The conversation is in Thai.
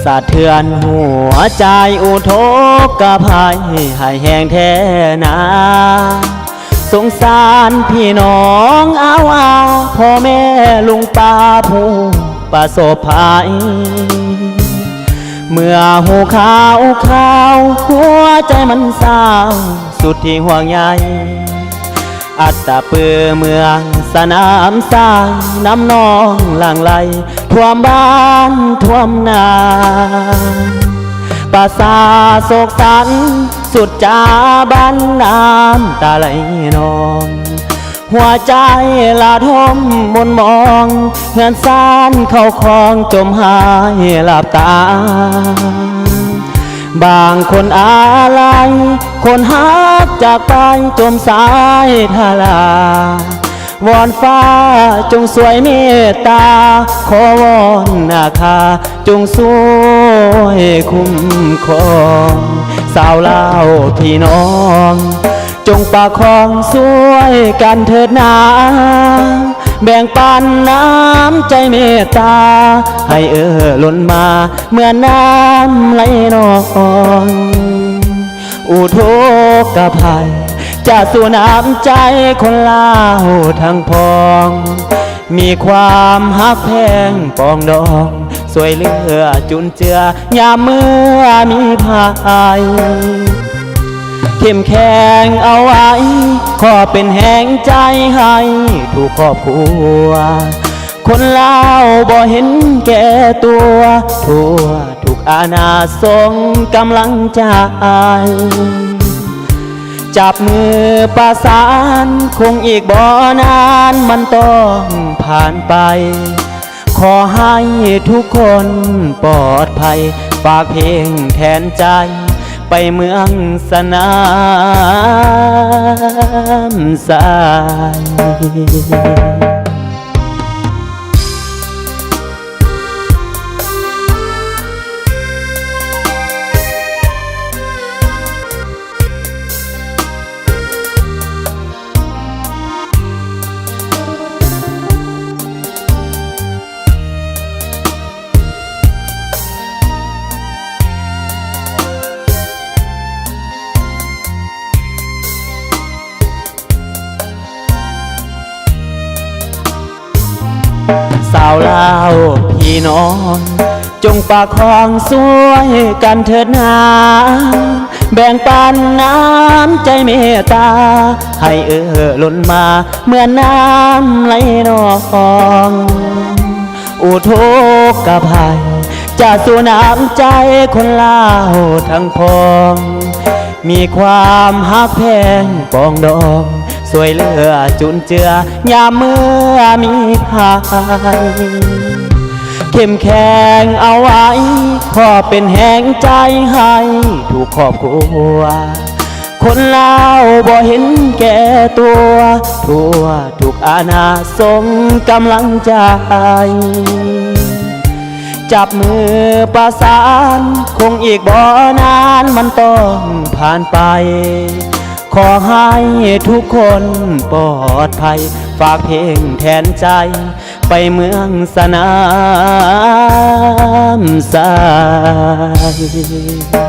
สะเทือนหัวใจอุทกกะพายให้แห้งแท้นาสงสารพี่น้องอาวาพ่อแม่ลุงป้าผู้ประสบภัยเมื่อหูข่าวหัวใจมันเศร้าสุดที่ห่วงใยอัตตะปือเมืองสนามสร้างน้ำนองหลั่งไหลท่วมบ้านท่วมนาประสาโศกสันสุดจาบ้านน้ำตาไหลนองหัวใจละทมมนมองเงินซ่านเข้าคลองจมหายหลับตาบางคนอะไรคนฮักจากไปจมสายทาลาวอนฟ้าจงสวยเมตตาขอวอนนาคาจงช่วยคุ้มครองสาวเล่าพี่น้องจงประคองช่วยกันเถิดนาแบ่งปันน้ำใจเมตตาให้ล้นมาเมื่อน้ำไหลนองอุทกภัยจะสู่น้ำใจคนลาวทั้งพองมีความฮักแพงปองดองสวยเหลือจุนเจือยามเมื่อมีภัยเข้มแข็งเอาไว้ขอเป็นแห่งใจให้ทุกครอบครัวคนลาวบ่เห็นแก่ตัวทั่วทุกอาณาส่งกำลังใจจับมือประสานคงอีกบ่นานมันต้องผ่านไปขอให้ทุกคนปลอดภัยฝากเพลงแทนใจไปเมืองสนามทรายสาวลาวพี่น้องจงประคองช่วยกันเถิดนาแบ่งปันน้ำใจเมตตาให้ล้นมาเมื่อน้ำไหลนองอุทกภัยจะสู่น้ำใจคนลาวทั้งพองมีความฮักแพงปองดองสวยเหลือจุนเจือยามเมื่อมีภัยเข้มแข็งเอาไว้ขอเป็นแห่งใจให้ทุกครอบครัวคนลาวบ่เห็นแก่ตัวทั่วทุกอาณาส่งกำลังใจจับมือประสานคงอีกบ่นานมันต้องผ่านไปขอให้ทุกคนปลอดภัยฝากเพลงแทนใจไปเมืองสนามทราย